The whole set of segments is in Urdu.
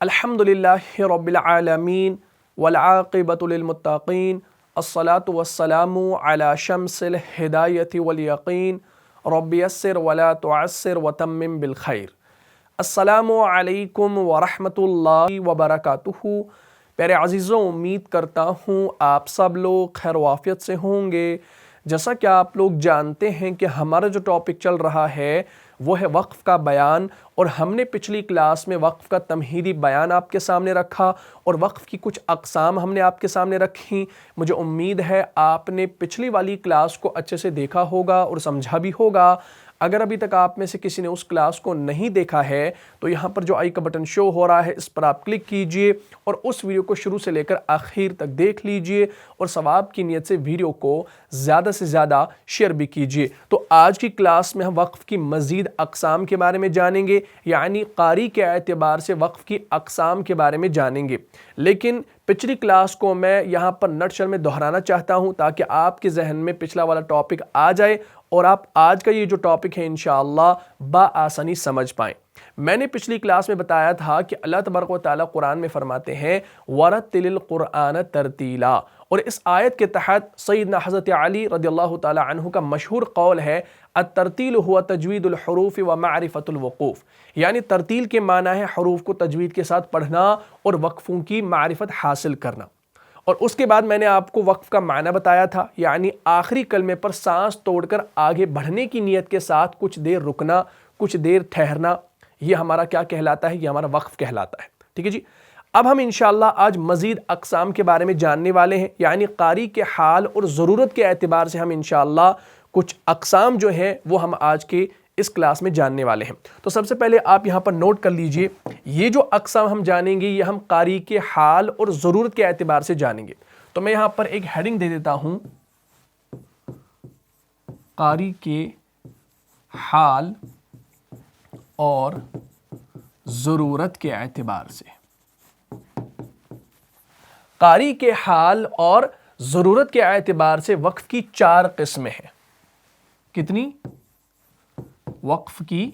الحمدللہ رب العالمین والعاقبۃ للمتقین الصلاۃ والسلام علی شمس الہدایۃ والیقین رب یسر ولا تعسر وتمم بالخیر۔ السلام علیکم ورحمۃ اللہ وبرکاتہ۔ پیارے عزیزوں، امید کرتا ہوں آپ سب لوگ خیر و عافیت سے ہوں گے۔ جیسا کہ آپ لوگ جانتے ہیں کہ ہمارا جو ٹاپک چل رہا ہے وہ ہے وقف کا بیان، اور ہم نے پچھلی کلاس میں وقف کا تمہیدی بیان آپ کے سامنے رکھا اور وقف کی کچھ اقسام ہم نے آپ کے سامنے رکھی۔ مجھے امید ہے آپ نے پچھلی والی کلاس کو اچھے سے دیکھا ہوگا اور سمجھا بھی ہوگا۔ اگر ابھی تک آپ میں سے کسی نے اس کلاس کو نہیں دیکھا ہے تو یہاں پر جو آئی کا بٹن شو ہو رہا ہے اس پر آپ کلک کیجئے اور اس ویڈیو کو شروع سے لے کر آخر تک دیکھ لیجئے، اور ثواب کی نیت سے ویڈیو کو زیادہ سے زیادہ شیئر بھی کیجئے۔ تو آج کی کلاس میں ہم وقف کی مزید اقسام کے بارے میں جانیں گے، یعنی قاری کے اعتبار سے وقف کی اقسام کے بارے میں جانیں گے۔ لیکن پچھلی کلاس کو میں یہاں پر نٹشل میں دہرانا چاہتا ہوں تاکہ آپ کے ذہن میں پچھلا والا ٹاپک آ جائے اور آپ آج کا یہ جو ٹاپک ہے انشاءاللہ بآسانی سمجھ پائیں۔ میں نے پچھلی کلاس میں بتایا تھا کہ اللہ تبارک و تعالیٰ قرآن میں فرماتے ہیں وَرَتِّلِ الْقُرْآنَ تَرْتِيلًا، اور اس آیت کے تحت سیدنا حضرت علی رضی اللہ تعالیٰ عنہ کا مشہور قول ہے الترتیل ہوا تجوید الحروف و معرفت الوقوف، یعنی ترتیل کے معنی ہے حروف کو تجوید کے ساتھ پڑھنا اور وقفوں کی معرفت حاصل کرنا۔ اور اس کے بعد میں نے آپ کو وقف کا معنی بتایا تھا، یعنی آخری کلمے پر سانس توڑ کر آگے بڑھنے کی نیت کے ساتھ کچھ دیر رکنا، کچھ دیر ٹھہرنا، یہ ہمارا کیا کہلاتا ہے؟ یہ ہمارا وقف کہلاتا ہے۔ ٹھیک ہے جی، اب ہم انشاءاللہ آج مزید اقسام کے بارے میں جاننے والے ہیں، یعنی قاری کے حال اور ضرورت کے اعتبار سے ہم انشاءاللہ کچھ اقسام جو ہیں وہ ہم آج کے اس کلاس میں جاننے والے ہیں۔ تو سب سے پہلے آپ یہاں پر نوٹ کر لیجئے، یہ جو اقسام ہم جانیں گے یہ ہم قاری کے حال اور ضرورت کے اعتبار سے جانیں گے۔ تو میں یہاں پر ایک ہیڈنگ دے دیتا ہوں، قاری کے حال اور ضرورت کے اعتبار سے۔ قاری کے حال اور ضرورت کے اعتبار سے وقف کی 4 قسمیں ہیں۔ کتنی؟ وقف کی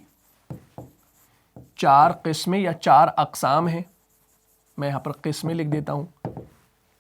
4 قسمیں یا 4 اقسام ہیں۔ میں یہاں پر قسمیں لکھ دیتا ہوں۔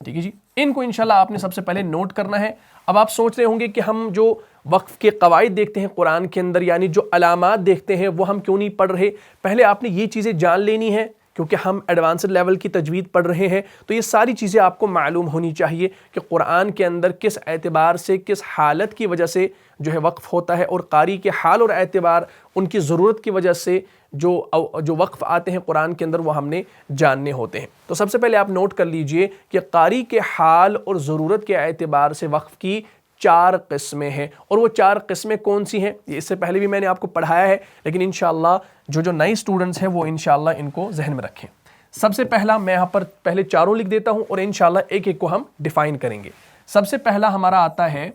ٹھیک ہے جی، ان کو انشاءاللہ آپ نے سب سے پہلے نوٹ کرنا ہے۔ اب آپ سوچ رہے ہوں گے کہ ہم جو وقف کے قواعد دیکھتے ہیں قرآن کے اندر، یعنی جو علامات دیکھتے ہیں وہ ہم کیوں نہیں پڑھ رہے؟ پہلے آپ نے یہ چیزیں جان لینی ہے کیونکہ ہم ایڈوانسڈ لیول کی تجوید پڑھ رہے ہیں، تو یہ ساری چیزیں آپ کو معلوم ہونی چاہیے کہ قرآن کے اندر کس اعتبار سے، کس حالت کی وجہ سے جو ہے وقف ہوتا ہے، اور قاری کے حال اور اعتبار ان کی ضرورت کی وجہ سے جو وقف آتے ہیں قرآن کے اندر وہ ہم نے جاننے ہوتے ہیں۔ تو سب سے پہلے آپ نوٹ کر لیجئے کہ قاری کے حال اور ضرورت کے اعتبار سے وقف کی 4 قسمیں ہیں، اور وہ 4 قسمیں کون سی ہیں یہ اس سے پہلے بھی میں نے آپ کو پڑھایا ہے، لیکن انشاءاللہ جو نئے سٹوڈنٹس ہیں وہ انشاءاللہ ان کو ذہن میں رکھیں۔ سب سے پہلا میں یہاں پر پہلے چاروں لکھ دیتا ہوں اور انشاءاللہ ایک ایک کو ہم ڈیفائن کریں گے۔ سب سے پہلا ہمارا آتا ہے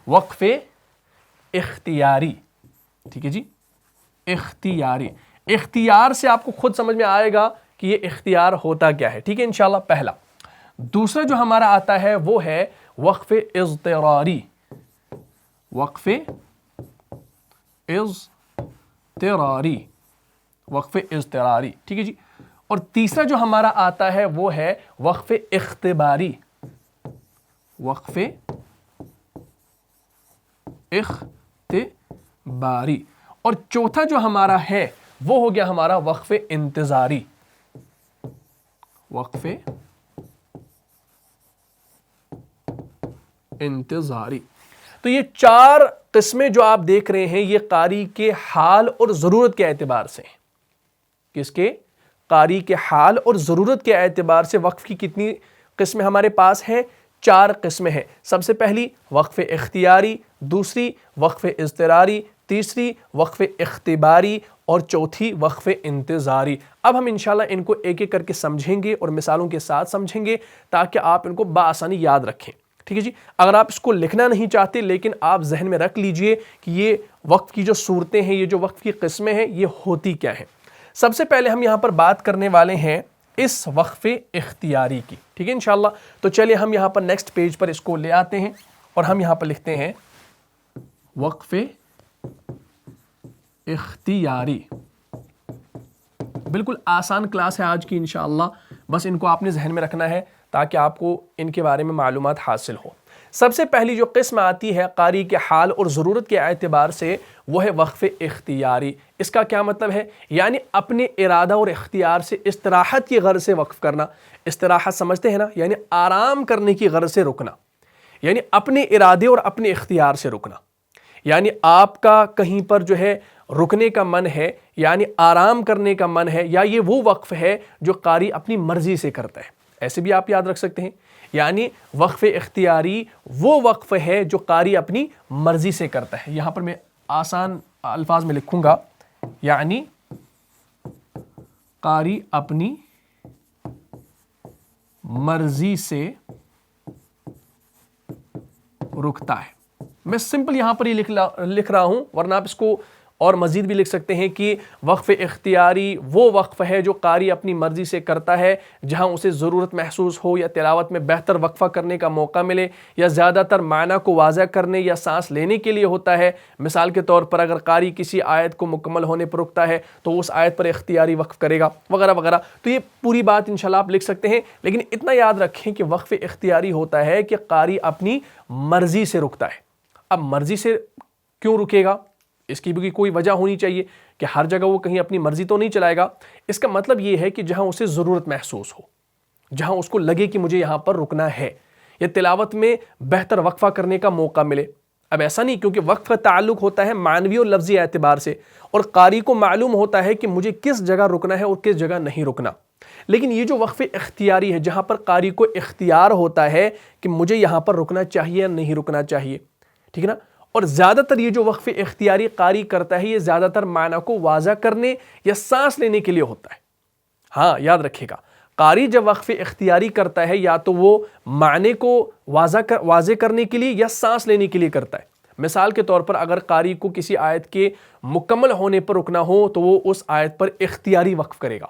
وقف اختیاری۔ ٹھیک ہے جی، اختیاری۔ اختیار سے آپ کو خود سمجھ میں آئے گا کہ یہ اختیار ہوتا کیا ہے۔ ٹھیک ہے انشاءاللہ پہلا۔ دوسرا جو ہمارا آتا ہے وہ ہے وقف اضطراری۔ وقف اضطراری، وقف اضطراری۔ ٹھیک ہے جی، اور تیسرا جو ہمارا آتا ہے وہ ہے وقف اختباری۔ وقف اختباری، اور چوتھا جو ہمارا ہے وہ ہو گیا ہمارا وقف انتظاری۔ وقف انتظاری۔ تو یہ 4 قسمیں جو آپ دیکھ رہے ہیں یہ قاری کے حال اور ضرورت کے اعتبار سے ہیں۔ کس کے؟ قاری کے حال اور ضرورت کے اعتبار سے وقف کی کتنی قسمیں ہمارے پاس ہیں؟ 4 قسمیں ہیں۔ سب سے پہلی وقف اختیاری، دوسری وقف اضطراری، تیسری وقف اختباری، اور چوتھی وقف انتظاری۔ اب ہم انشاءاللہ ان کو ایک ایک کر کے سمجھیں گے اور مثالوں کے ساتھ سمجھیں گے تاکہ آپ ان کو بآسانی یاد رکھیں۔ ٹھیک ہے جی، اگر آپ اس کو لکھنا نہیں چاہتے لیکن آپ ذہن میں رکھ لیجئے کہ یہ وقف کی جو صورتیں ہیں، یہ جو وقف کی قسمیں ہیں یہ ہوتی کیا ہیں۔ سب سے پہلے ہم یہاں پر بات کرنے والے ہیں اس وقف اختیاری کی۔ ٹھیک ہے انشاءاللہ، تو چلیے ہم یہاں پر نیکسٹ پیج پر اس کو لے آتے ہیں اور ہم یہاں پر لکھتے ہیں وقف اختیاری۔ بالکل آسان کلاس ہے آج کی انشاءاللہ، بس ان کو آپ نے ذہن میں رکھنا ہے تاکہ آپ کو ان کے بارے میں معلومات حاصل ہو۔ سب سے پہلی جو قسم آتی ہے قاری کے حال اور ضرورت کے اعتبار سے وہ ہے وقف اختیاری۔ اس کا کیا مطلب ہے؟ یعنی اپنے ارادہ اور اختیار سے استراحت کی غرض سے وقف کرنا۔ استراحت سمجھتے ہیں نا، یعنی آرام کرنے کی غرض سے رکنا، یعنی اپنے ارادے اور اپنے اختیار سے رکنا۔ یعنی آپ کا کہیں پر جو ہے رکنے کا من ہے، یعنی آرام کرنے کا من ہے، یا یہ وہ وقف ہے جو قاری اپنی مرضی سے کرتا ہے، ایسے بھی آپ یاد رکھ سکتے ہیں۔ یعنی وقف اختیاری وہ وقف ہے جو قاری اپنی مرضی سے کرتا ہے۔ یہاں پر میں آسان الفاظ میں لکھوں گا، یعنی قاری اپنی مرضی سے رکتا ہے۔ میں سمپل یہاں پر ہی لکھ رہا ہوں، ورنہ آپ اس کو اور مزید بھی لکھ سکتے ہیں کہ وقف اختیاری وہ وقف ہے جو قاری اپنی مرضی سے کرتا ہے جہاں اسے ضرورت محسوس ہو، یا تلاوت میں بہتر وقفہ کرنے کا موقع ملے، یا زیادہ تر معنی کو واضح کرنے یا سانس لینے کے لیے ہوتا ہے۔ مثال کے طور پر اگر قاری کسی آیت کو مکمل ہونے پر رکتا ہے تو اس آیت پر اختیاری وقف کرے گا، وغیرہ وغیرہ۔ تو یہ پوری بات انشاءاللہ آپ لکھ سکتے ہیں، لیکن اتنا یاد رکھیں کہ وقف اختیاری ہوتا ہے کہ قاری اپنی مرضی سے رکتا ہے۔ اب مرضی سے کیوں رکے گا؟ اس کی بھی کوئی وجہ ہونی چاہیے کہ ہر جگہ وہ کہیں اپنی مرضی تو نہیں چلائے گا۔ اس کا مطلب یہ ہے کہ جہاں اسے ضرورت محسوس ہو، جہاں اس کو لگے کہ مجھے یہاں پر رکنا ہے، یا تلاوت میں بہتر وقفہ کرنے کا موقع ملے۔ اب ایسا نہیں، کیونکہ وقف کا تعلق ہوتا ہے معنوی اور لفظی اعتبار سے، اور قاری کو معلوم ہوتا ہے کہ مجھے کس جگہ رکنا ہے اور کس جگہ نہیں رکنا۔ لیکن یہ جو وقف اختیاری ہے، جہاں پر قاری کو اختیار ہوتا ہے کہ مجھے یہاں پر رکنا چاہیے یا نہیں رکنا چاہیے، ٹھیک ہے نا؟ اور زیادہ تر یہ جو وقف اختیاری قاری کرتا ہے، یہ زیادہ تر معنی کو واضح کرنے یا سانس لینے کے لیے ہوتا ہے۔ ہاں یاد رکھے گا، قاری جب وقف اختیاری کرتا ہے یا تو وہ معنی کو واضح کرنے کے لیے یا سانس لینے کے لیے کرتا ہے۔ مثال کے طور پر اگر قاری کو کسی آیت کے مکمل ہونے پر رکنا ہو تو وہ اس آیت پر اختیاری وقف کرے گا۔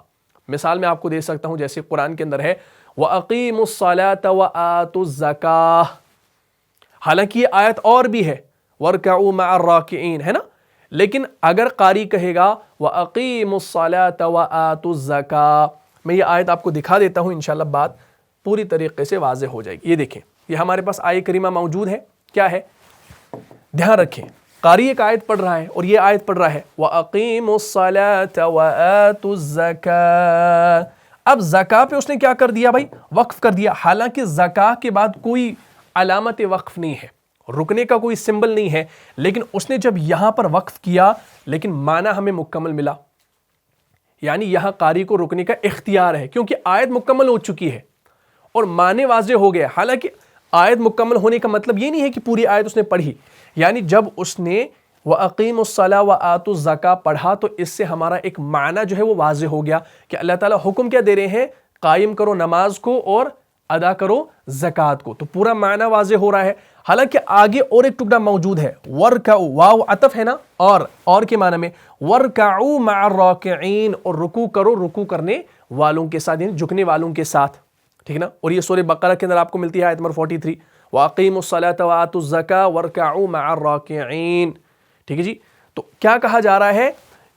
مثال میں آپ کو دے سکتا ہوں، جیسے قرآن کے اندر ہے وَأَقِيمُوا الصَّلَاةَ وَآتُوا الزَّكَاةَ، حالانکہ یہ آیت اور بھی ہے وَارْكَعُوا مَعَ الرَّاكِعِينَ، ہے نا؟ لیکن اگر قاری کہے گا وَأَقِيمُوا الصَّلَاةَ وَآتُوا الزَّكَاةَ، میں یہ آیت آپ کو دکھا دیتا ہوں، انشاءاللہ بات پوری طریقے سے واضح ہو جائے گی۔ یہ دیکھیں، یہ ہمارے پاس آیت کریمہ موجود ہے، کیا ہے؟ دھیان رکھیں، قاری ایک آیت پڑھ رہا ہے اور یہ آیت پڑھ رہا ہے وَأَقِيمُوا الصَّلَاةَ وَآتُوا الزَّكَاةَ۔ اب زکاة پہ اس نے کیا کر دیا بھائی؟ وقف کر دیا، حالانکہ زکاة کے بعد کوئی علامت وقف نہیں ہے، رکنے کا کوئی سمبل نہیں ہے، لیکن اس نے جب یہاں پر وقف کیا لیکن معنی ہمیں مکمل ملا، یعنی یہاں قاری کو رکنے کا اختیار ہے کیونکہ آیت مکمل ہو چکی ہے اور معنی واضح ہو گیا۔ حالانکہ آیت مکمل ہونے کا مطلب یہ نہیں ہے کہ پوری آیت اس نے پڑھی، یعنی جب اس نے وَأَقِيمُوا الصَّلَاةَ وَآتُوا الزَّكَاةَ پڑھا تو اس سے ہمارا ایک معنی جو ہے وہ واضح ہو گیا کہ اللہ تعالیٰ حکم کیا دے رہے ہیں؟ قائم کرو نماز کو اور ادا کرو زکوٰۃ کو، تو پورا معنی واضح ہو رہا ہے۔ حالانکہ آگے اور ایک ٹکڑا موجود ہے وَارْكَعُوا، واو عطف ہے نا، اور کے معنی میں وَارْكَعُوا مَعَ الرَّاكِعِينَ، اور رکوع کرو رکوع کرنے والوں کے ساتھ، یعنی جھکنے والوں کے ساتھ، ٹھیک ہے نا؟ اور یہ سورہ بقرہ کے اندر آپ کو ملتی ہے آیت نمبر 43 وَأَقِيمُوا الصَّلَاةَ وَآتُوا الزَّكَاةَ وَارْكَعُوا مَعَ الرَّاكِعِينَ، ٹھیک ہے جی؟ تو کیا کہا جا رہا ہے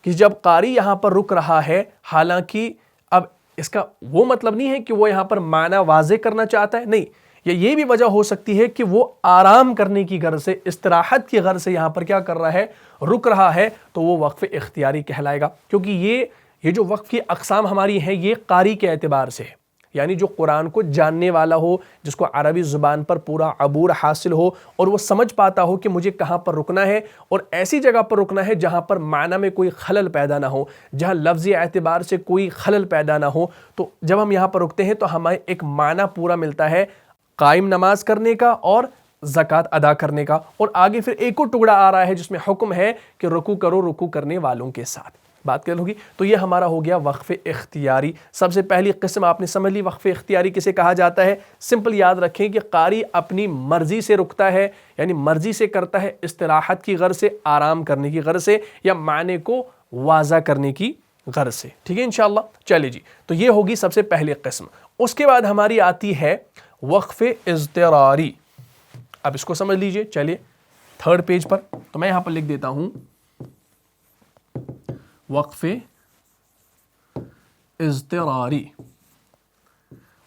کہ جب قاری یہاں پر رک رہا ہے، حالانکہ اب اس کا وہ مطلب نہیں ہے کہ وہ یہاں پر معنی واضح کرنا چاہتا ہے، نہیں، یہ بھی وجہ ہو سکتی ہے کہ وہ آرام کرنے کی غرض سے، استراحت کی غرض سے یہاں پر کیا کر رہا ہے؟ رک رہا ہے، تو وہ وقف اختیاری کہلائے گا، کیونکہ یہ جو وقف کی اقسام ہماری ہیں یہ قاری کے اعتبار سے ہے، یعنی جو قرآن کو جاننے والا ہو، جس کو عربی زبان پر پورا عبور حاصل ہو اور وہ سمجھ پاتا ہو کہ مجھے کہاں پر رکنا ہے، اور ایسی جگہ پر رکنا ہے جہاں پر معنی میں کوئی خلل پیدا نہ ہو، جہاں لفظی اعتبار سے کوئی خلل پیدا نہ ہو۔ تو جب ہم یہاں پر رکتے ہیں تو ہمیں ایک معنی پورا ملتا ہے قائم نماز کرنے کا اور زکوٰۃ ادا کرنے کا، اور آگے پھر ایک اور ٹکڑا آ رہا ہے جس میں حکم ہے کہ رکوع کرو رکوع کرنے والوں کے ساتھ۔ بات کر ہوگی، تو یہ ہمارا ہو گیا وقف اختیاری۔ سب سے پہلی قسم آپ نے سمجھ لی وقف اختیاری کسے کہا جاتا ہے۔ سمپل یاد رکھیں کہ قاری اپنی مرضی سے رکتا ہے، یعنی مرضی سے کرتا ہے، استراحت کی غرض سے، آرام کرنے کی غرض سے، یا معنی کو واضح کرنے کی غرض سے، ٹھیک ہے انشاءاللہ۔ چلے جی، تو یہ ہوگی سب سے پہلی قسم۔ اس کے بعد ہماری آتی ہے وقف اضطراری۔ اب اس کو سمجھ لیجئے، چلیے 3rd پیج پر، تو میں یہاں پر لکھ دیتا ہوں وقف اضطراری،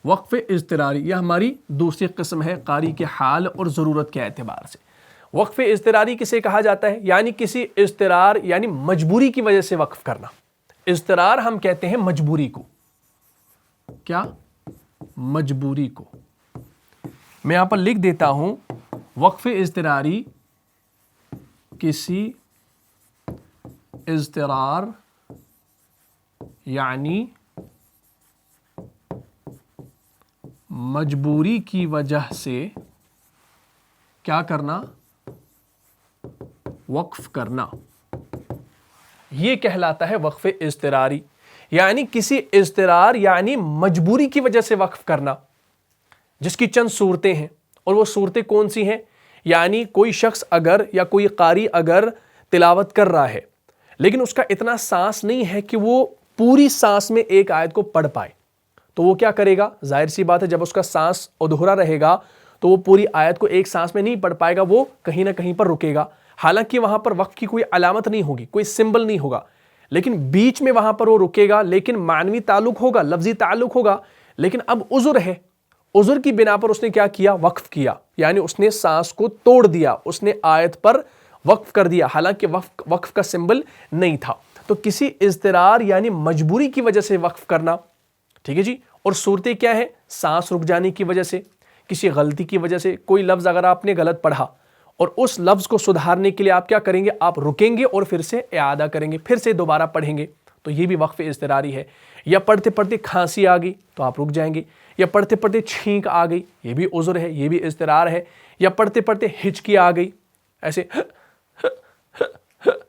وقف اضطراری، یہ ہماری دوسری قسم ہے قاری کے حال اور ضرورت کے اعتبار سے۔ وقف اضطراری کسے کہا جاتا ہے؟ یعنی کسی اضطرار یعنی مجبوری کی وجہ سے وقف کرنا۔ اضطرار ہم کہتے ہیں مجبوری کو، کیا؟ مجبوری کو۔ میں یہاں پر لکھ دیتا ہوں، وقف اضطراری کسی اضطرار یعنی مجبوری کی وجہ سے کیا کرنا؟ وقف کرنا، یہ کہلاتا ہے وقف اضطراری۔ یعنی کسی اضطرار یعنی مجبوری کی وجہ سے وقف کرنا، جس کی چند صورتیں ہیں، اور وہ صورتیں کون سی ہیں؟ یعنی کوئی شخص اگر یا کوئی قاری اگر تلاوت کر رہا ہے لیکن اس کا اتنا سانس نہیں ہے کہ وہ پوری سانس میں ایک آیت کو پڑھ پائے، تو وہ کیا کرے گا؟ ظاہر سی بات ہے جب اس کا سانس ادھورا رہے گا تو وہ پوری آیت کو ایک سانس میں نہیں پڑھ پائے گا، وہ کہیں نہ کہیں پر رکے گا۔ حالانکہ وہاں پر وقت کی کوئی علامت نہیں ہوگی، کوئی سمبل نہیں ہوگا، لیکن بیچ میں وہاں پر وہ رکے گا، لیکن معنوی تعلق ہوگا، لفظی تعلق ہوگا۔ لیکن اب عذر ہے، عذر کی بنا پر اس نے کیا کیا؟ وقف کیا، یعنی اس نے سانس کو توڑ دیا، اس نے آیت پر وقف کر دیا، حالانکہ وقف کا سمبل نہیں تھا۔ تو کسی اضطرار یعنی مجبوری کی وجہ سے وقف کرنا، ٹھیک ہے جی۔ اور صورتیں کیا ہیں؟ سانس رک جانے کی وجہ سے، کسی غلطی کی وجہ سے، کوئی لفظ اگر آپ نے غلط پڑھا اور اس لفظ کو سدھارنے کے لیے آپ کیا کریں گے؟ آپ رکیں گے اور پھر سے اعادہ کریں گے، پھر سے دوبارہ پڑھیں گے، تو یہ بھی وقف اضطراری ہے۔ یا پڑھتے پڑھتے کھانسی آ گئی تو آپ رک جائیں گے، یا پڑھتے پڑھتے چھینک آ گئی، یہ بھی عذر ہے، یہ بھی اضطرار ہے۔ یا پڑھتے پڑھتے ہچکی آ گئی،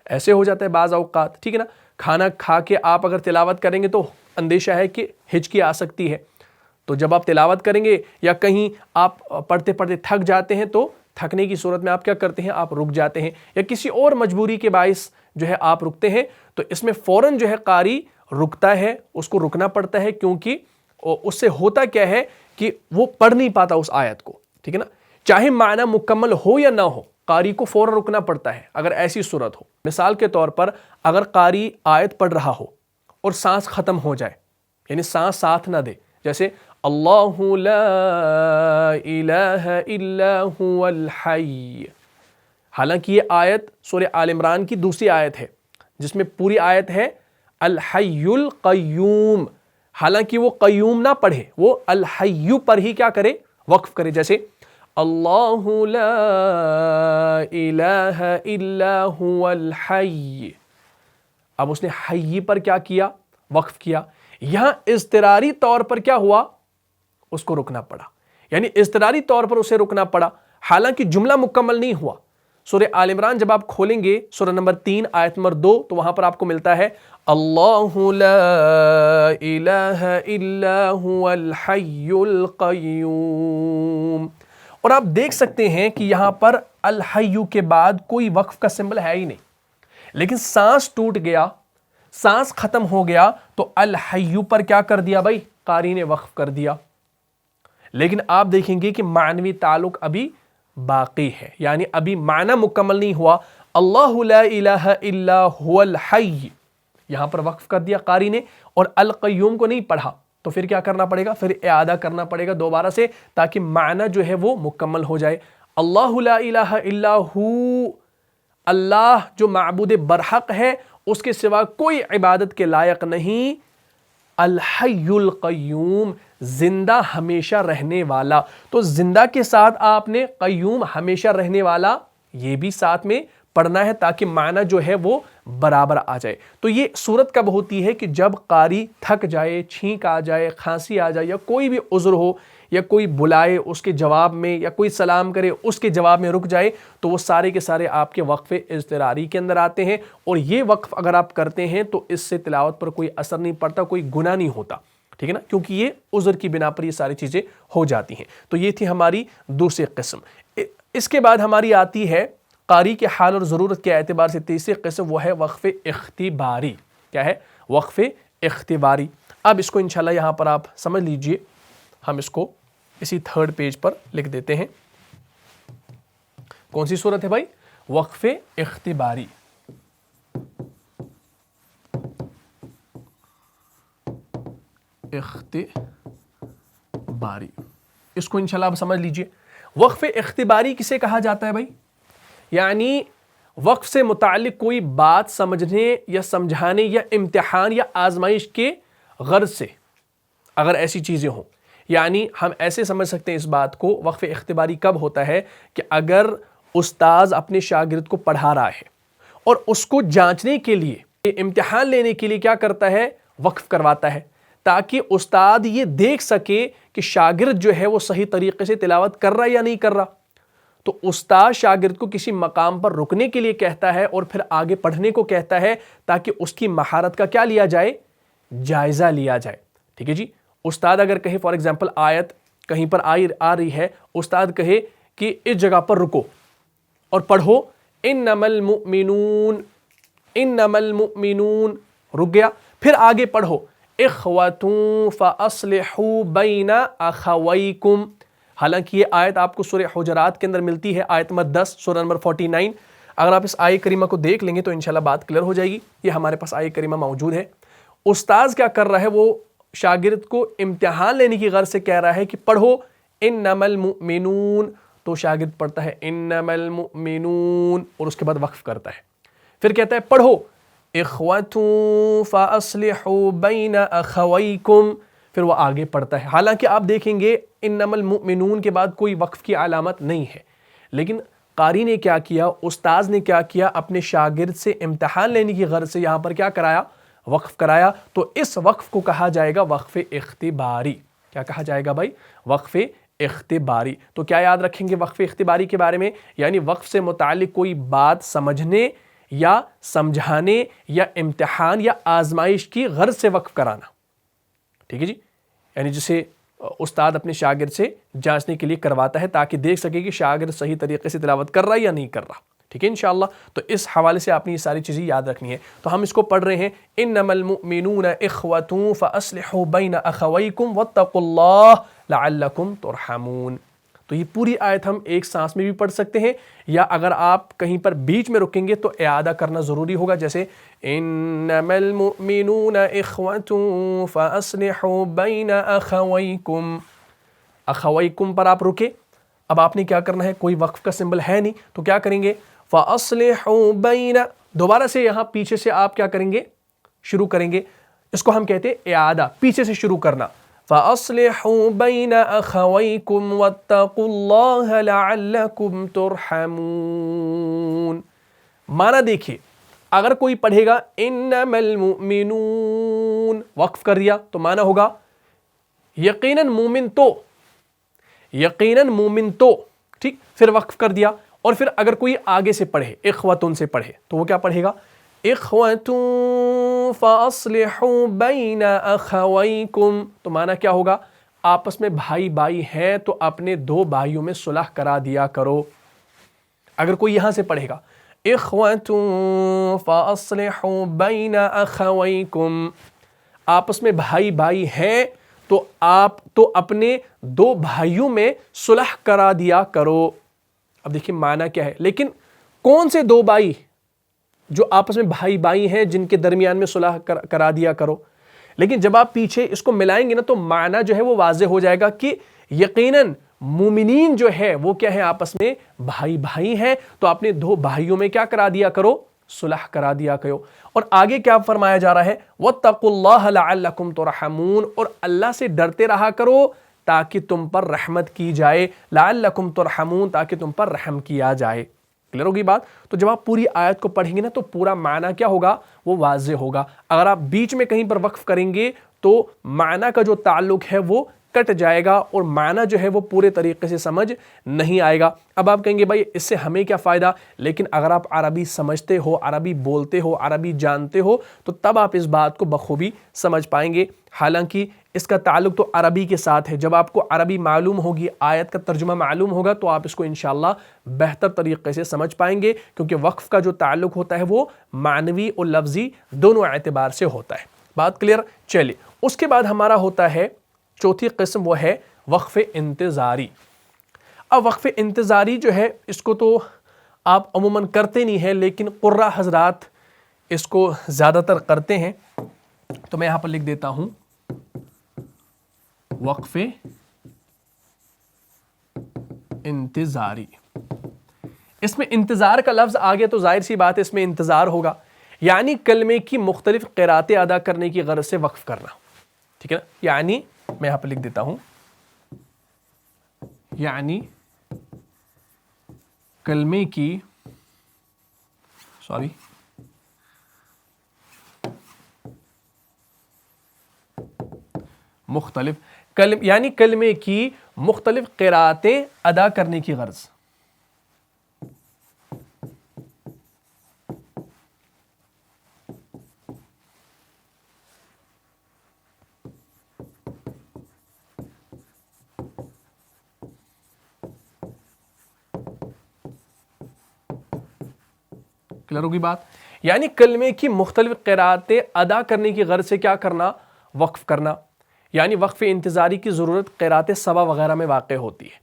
ایسے ہو جاتا ہے بعض اوقات، ٹھیک ہے نا۔ کھانا کھا کے آپ اگر تلاوت کریں گے تو اندیشہ ہے کہ ہچکی آ سکتی ہے، تو جب آپ تلاوت کریں گے یا کہیں آپ پڑھتے پڑھتے تھک جاتے ہیں تو تھکنے کی صورت میں آپ کیا کرتے ہیں؟ آپ رک جاتے ہیں، یا کسی اور مجبوری کے باعث جو ہے آپ رکتے ہیں، تو اس میں فوراً جو ہے قاری رکتا ہے، اس کو رکنا پڑتا ہے، کیونکہ اس سے ہوتا کیا ہے کہ وہ پڑھ نہیں پاتا اس آیت کو، ٹھیک ہے نا۔ چاہے معنی مکمل ہو یا نہ ہو، قاری کو فوراً رکنا پڑتا ہے اگر ایسی صورت ہو۔ مثال کے طور پر اگر قاری آیت پڑھ رہا ہو اور سانس ختم ہو جائے، یعنی سانس ساتھ نہ دے، جیسے اللہ لا الہ الا هو الحی، حالانکہ یہ آیت سورہ آل عمران کی دوسری آیت ہے جس میں پوری آیت ہے الحی القیوم، حالانکہ وہ قیوم نہ پڑھے، وہ الحی پر ہی کیا کرے؟ وقف کرے، جیسے اللہ لا الہ الا هو الحی، اب اس نے حی پر کیا کیا؟ وقف کیا۔ یہاں اضطراری طور پر کیا ہوا؟ اس کو رکنا پڑا، یعنی اضطراری طور پر اسے رکنا پڑا، حالانکہ جملہ مکمل نہیں ہوا۔ سورہ آل عمران جب آپ کھولیں گے سورہ نمبر 3 آیت نمبر 2 تو وہاں پر آپ کو ملتا ہے اللہ لا الہ الا هو الحی القیوم، اور آپ دیکھ سکتے ہیں کہ یہاں پر الحی کے بعد کوئی وقف کا سمبل ہے ہی نہیں، لیکن سانس ٹوٹ گیا، سانس ختم ہو گیا تو الحی پر کیا کر دیا بھائی؟ قاری نے وقف کر دیا۔ لیکن آپ دیکھیں گے کہ معنوی تعلق ابھی باقی ہے، یعنی ابھی معنی مکمل نہیں ہوا۔ اللہ لا الہ الا هو الحی یہاں پر وقف کر دیا قاری نے، اور القیوم کو نہیں پڑھا، تو پھر کیا کرنا پڑے گا؟ پھر اعادہ کرنا پڑے گا دوبارہ سے، تاکہ معنی جو ہے وہ مکمل ہو جائے۔ اللہ لا الہ الا ہو، اللہ جو معبود برحق ہے، اس کے سوا کوئی عبادت کے لائق نہیں، الحی القیوم، زندہ ہمیشہ رہنے والا، تو زندہ کے ساتھ آپ نے قیوم ہمیشہ رہنے والا یہ بھی ساتھ میں پڑھنا ہے، تاکہ معنی جو ہے وہ برابر آ جائے۔ تو یہ صورت کب ہوتی ہے کہ جب قاری تھک جائے، چھینک آ جائے، کھانسی آ جائے، یا کوئی بھی عذر ہو، یا کوئی بلائے اس کے جواب میں، یا کوئی سلام کرے اس کے جواب میں رک جائے، تو وہ سارے کے سارے آپ کے وقف اضطراری کے اندر آتے ہیں۔ اور یہ وقف اگر آپ کرتے ہیں تو اس سے تلاوت پر کوئی اثر نہیں پڑتا، کوئی گناہ نہیں ہوتا، ٹھیک ہے نا، کیونکہ یہ عذر کی بنا پر یہ ساری چیزیں ہو جاتی ہیں۔ تو یہ تھی ہماری دوسری قسم۔ اس کے بعد ہماری آتی ہے قاری کے حال اور ضرورت کے اعتبار سے تیسری قسم، وہ ہے وقف اختباری۔ کیا ہے؟ وقف اختباری۔ اب اس کو انشاءاللہ یہاں پر آپ سمجھ لیجئے، ہم اس کو اسی 3rd پیج پر لکھ دیتے ہیں۔ کون سی صورت ہے بھائی؟ وقف اختباری۔ اختباری، اس کو انشاءاللہ آپ سمجھ لیجئے. وقف اختباری کسے کہا جاتا ہے بھائی؟ یعنی وقف سے متعلق کوئی بات سمجھنے یا سمجھانے یا امتحان یا آزمائش کے غرض سے اگر ایسی چیزیں ہوں. یعنی ہم ایسے سمجھ سکتے ہیں اس بات کو، وقف اختباری کب ہوتا ہے کہ اگر استاذ اپنے شاگرد کو پڑھا رہا ہے اور اس کو جانچنے کے لیے، امتحان لینے کے لیے کیا کرتا ہے؟ وقف کرواتا ہے، تاکہ استاد یہ دیکھ سکے کہ شاگرد جو ہے وہ صحیح طریقے سے تلاوت کر رہا یا نہیں کر رہا. تو استاد شاگرد کو کسی مقام پر رکنے کے لیے کہتا ہے اور پھر آگے پڑھنے کو کہتا ہے، تاکہ اس کی مہارت کا کیا لیا جائے؟ جائزہ لیا جائے. ٹھیک ہے جی. استاد اگر کہے فار ایگزامپل آیت کہیں پر آ رہی ہے، استاد کہے کہ اس جگہ پر رکو اور پڑھو انما المؤمنون، انما المؤمنون، رک گیا، پھر آگے پڑھو اخوة فاصلحوا بین اخویکم. حالانکہ یہ آیت آپ کو سورہ حجرات کے اندر ملتی ہے، آیت نمبر 10، سورہ نمبر 49. اگر آپ اس آیت کریمہ کو دیکھ لیں گے تو انشاءاللہ بات کلیئر ہو جائے گی. یہ ہمارے پاس آیت کریمہ موجود ہے. استاذ کیا کر رہا ہے؟ وہ شاگرد کو امتحان لینے کی غرض سے کہہ رہا ہے کہ پڑھو انما المؤمنون، تو شاگرد پڑھتا ہے انما المؤمنون اور اس کے بعد وقف کرتا ہے. پھر کہتا ہے پڑھو اخوة فاصلحوا بین اخویکم، پھر وہ آگے پڑھتا ہے. حالانکہ آپ دیکھیں گے انما المؤمنون کے بعد کوئی وقف کی علامت نہیں ہے، لیکن قاری نے کیا کیا، استاذ نے کیا کیا، اپنے شاگرد سے امتحان لینے کی غرض سے یہاں پر کیا کرایا؟ وقف کرایا. تو اس وقف کو کہا جائے گا وقف اختباری. کیا کہا جائے گا بھائی؟ وقف اختباری. تو کیا یاد رکھیں گے وقف اختباری کے بارے میں؟ یعنی وقف سے متعلق کوئی بات سمجھنے یا سمجھانے یا امتحان یا آزمائش کی غرض سے وقف کرانا. ٹھیک ہے جی. یعنی جسے استاد اپنے شاگرد سے جانچنے کے لیے کرواتا ہے تاکہ دیکھ سکے کہ شاگرد صحیح طریقے سے تلاوت کر رہا ہے یا نہیں کر رہا. ٹھیک ہے انشاءاللہ. تو اس حوالے سے آپ نے یہ ساری چیزیں یاد رکھنی ہے. تو ہم اس کو پڑھ رہے ہیں انما المؤمنون اخوة فاصلحوا بین اخویکم واتقوا اللہ لعلکم ترحمون. تو یہ پوری آیت ہم ایک سانس میں بھی پڑھ سکتے ہیں، یا اگر آپ کہیں پر بیچ میں رکیں گے تو اعادہ کرنا ضروری ہوگا. جیسے انما المؤمنون اخوة فاصلحوا بین اخویکم، اخویکم پر آپ رکے. اب آپ نے کیا کرنا ہے؟ کوئی وقف کا سمبل ہے نہیں، تو کیا کریں گے؟ فاصلحوا بین، دوبارہ سے یہاں پیچھے سے آپ کیا کریں گے؟ شروع کریں گے. اس کو ہم کہتے ہیں اعادہ، پیچھے سے شروع کرنا. فاصلحوا بین اخویکم واتقوا اللہ لعلکم ترحمون. معنی دیکھیے، اگر کوئی پڑھے گا انما المؤمنون، وقف کر دیا تو معنی ہوگا یقیناً مومن تو، یقیناً مومن تو. ٹھیک، پھر وقف کر دیا. اور پھر اگر کوئی آگے سے پڑھے، اخوتن سے پڑھے، تو وہ کیا پڑھے گا؟ اخوة فاصلحوا بین اخویکم. تو معنی کیا ہوگا؟ آپس میں بھائی بھائی ہیں تو اپنے دو بھائیوں میں صلح کرا دیا کرو. اگر کوئی یہاں سے پڑھے گا اخوة فاصلحوا بین اخویکم، آپس میں بھائی بھائی ہیں تو آپ تو اپنے دو بھائیوں میں صلح کرا دیا کرو. اب دیکھیں معنی کیا ہے، لیکن کون سے دو بھائی؟ جو آپس میں بھائی بھائی ہیں جن کے درمیان میں صلح کرا دیا کرو. لیکن جب آپ پیچھے اس کو ملائیں گے نا تو معنی جو ہے وہ واضح ہو جائے گا کہ یقیناً مومنین جو ہے وہ کیا ہے؟ آپس میں بھائی بھائی ہیں تو اپنے دو بھائیوں میں کیا کرا دیا کرو؟ صلح کرا دیا کرو. اور آگے کیا فرمایا جا رہا ہے؟ واتقوا اللہ لعلکم ترحمون، اور اللہ سے ڈرتے رہا کرو تاکہ تم پر رحمت کی جائے. لعلکم ترحمون، تاکہ تم پر رحم کیا جائے. کلیئر ہوگی بات؟ تو جب آپ پوری آیت کو پڑھیں گے نا تو پورا معنی کیا ہوگا؟ وہ واضح ہوگا. اگر آپ بیچ میں کہیں پر وقف کریں گے تو معنی کا جو تعلق ہے وہ کٹ جائے گا اور معنی جو ہے وہ پورے طریقے سے سمجھ نہیں آئے گا. اب آپ کہیں گے بھائی اس سے ہمیں کیا فائدہ؟ لیکن اگر آپ عربی سمجھتے ہو، عربی بولتے ہو، عربی جانتے ہو تو تب آپ اس بات کو بخوبی سمجھ پائیں گے. حالانکہ اس کا تعلق تو عربی کے ساتھ ہے. جب آپ کو عربی معلوم ہوگی، آیت کا ترجمہ معلوم ہوگا تو آپ اس کو انشاءاللہ بہتر طریقے سے سمجھ پائیں گے، کیونکہ وقف کا جو تعلق ہوتا ہے وہ معنوی اور لفظی دونوں اعتبار سے ہوتا ہے. بات کلیئر؟ چلیے اس کے بعد ہمارا ہوتا ہے چوتھی قسم، وہ ہے وقف انتظاری. اب وقف انتظاری جو ہے اس کو تو آپ عموماً کرتے نہیں ہیں، لیکن قراء حضرات اس کو زیادہ تر کرتے ہیں. تو میں یہاں پر لکھ دیتا ہوں وقف انتظاری. اس میں انتظار کا لفظ آ گیا تو ظاہر سی بات ہے اس میں انتظار ہوگا، یعنی کلمے کی مختلف قراتیں ادا کرنے کی غرض سے وقف کرنا. ٹھیک ہے نا؟ یعنی میں یہاں پہ لکھ دیتا ہوں، یعنی کلمے کی یعنی کلمے کی مختلف قراتیں ادا کرنے کی غرض. کلیئر ہوگی بات؟ یعنی کلمے کی مختلف قراتیں ادا کرنے کی غرض سے کیا کرنا؟ وقف کرنا. یعنی وقف انتظاری کی ضرورت قرات سبا وغیرہ میں واقع ہوتی ہے،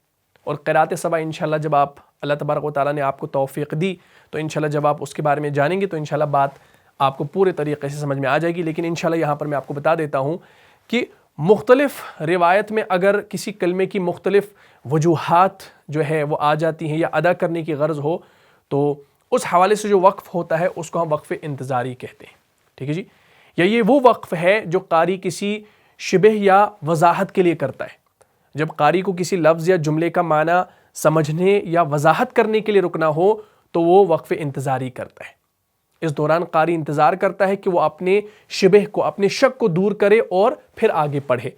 اور قرات سبا انشاءاللہ جب آپ اللہ تبارک و تعالیٰ نے آپ کو توفیق دی تو انشاءاللہ جب آپ اس کے بارے میں جانیں گے تو انشاءاللہ بات آپ کو پورے طریقے سے سمجھ میں آ جائے گی. لیکن انشاءاللہ یہاں پر میں آپ کو بتا دیتا ہوں کہ مختلف روایت میں اگر کسی کلمے کی مختلف وجوہات جو ہے وہ آ جاتی ہیں یا ادا کرنے کی غرض ہو تو اس حوالے سے جو وقف ہوتا ہے اس کو ہم وقف انتظاری کہتے ہیں. ٹھیک ہے جی؟ یا یہ وہ وقف ہے جو قاری کسی شبہ یا وضاحت کے لیے کرتا ہے. جب قاری کو کسی لفظ یا جملے کا معنی سمجھنے یا وضاحت کرنے کے لیے رکنا ہو تو وہ وقف انتظاری کرتا ہے. اس دوران قاری انتظار کرتا ہے کہ وہ اپنے شبہ کو، اپنے شک کو دور کرے اور پھر آگے پڑھے.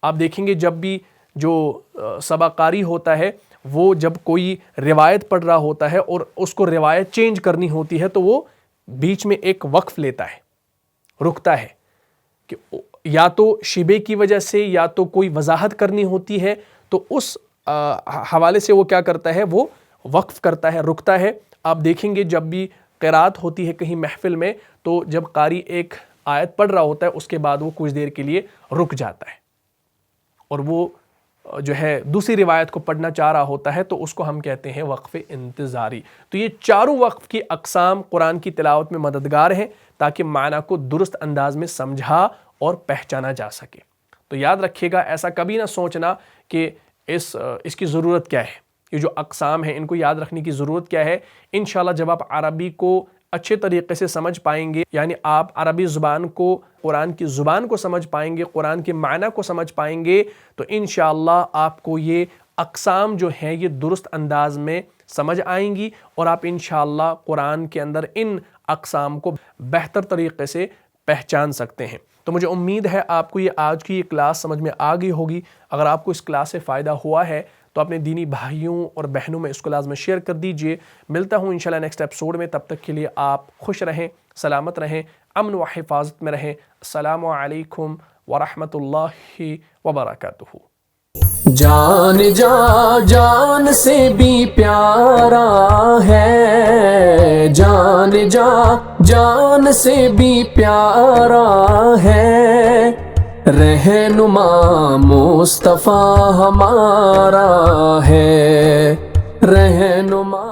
آپ دیکھیں گے جب بھی جو سبا قاری ہوتا ہے وہ جب کوئی روایت پڑھ رہا ہوتا ہے اور اس کو روایت چینج کرنی ہوتی ہے تو وہ بیچ میں ایک وقف لیتا ہے، رکتا ہے، کہ یا تو شبے کی وجہ سے یا تو کوئی وضاحت کرنی ہوتی ہے تو اس حوالے سے وہ کیا کرتا ہے؟ وہ وقف کرتا ہے، رکتا ہے. آپ دیکھیں گے جب بھی قرات ہوتی ہے کہیں محفل میں تو جب قاری ایک آیت پڑھ رہا ہوتا ہے اس کے بعد وہ کچھ دیر کے لیے رک جاتا ہے اور وہ جو ہے دوسری روایت کو پڑھنا چاہ رہا ہوتا ہے تو اس کو ہم کہتے ہیں وقف انتظاری. تو یہ چاروں وقف کی اقسام قرآن کی تلاوت میں مددگار ہیں تاکہ معنی کو درست انداز میں سمجھا اور پہچانا جا سکے. تو یاد رکھیے گا، ایسا کبھی نہ سوچنا کہ اس کی ضرورت کیا ہے. یہ جو اقسام ہیں ان کو یاد رکھنے کی ضرورت کیا ہے. انشاءاللہ جب آپ عربی کو اچھے طریقے سے سمجھ پائیں گے، یعنی آپ عربی زبان کو، قرآن کی زبان کو سمجھ پائیں گے، قرآن کے معنی کو سمجھ پائیں گے تو انشاءاللہ آپ کو یہ اقسام جو ہیں یہ درست انداز میں سمجھ آئیں گی اور آپ انشاءاللہ قرآن کے اندر ان اقسام کو بہتر طریقے سے پہچان سکتے ہیں. تو مجھے امید ہے آپ کو یہ آج کی یہ کلاس سمجھ میں آ گئی ہوگی. اگر آپ کو اس کلاس سے فائدہ ہوا ہے تو اپنے دینی بھائیوں اور بہنوں میں اس کو لازم شیئر کر دیجئے. ملتا ہوں انشاءاللہ نیکسٹ ایپیسوڈ میں، تب تک کے لیے آپ خوش رہیں، سلامت رہیں، امن و حفاظت میں رہیں. السلام علیکم ورحمۃ اللہ وبرکاتہ. جان جان سے بھی پیارا ہے، جان سے بھی پیارا ہے، رہنما مصطفیٰ ہمارا ہے، رہنما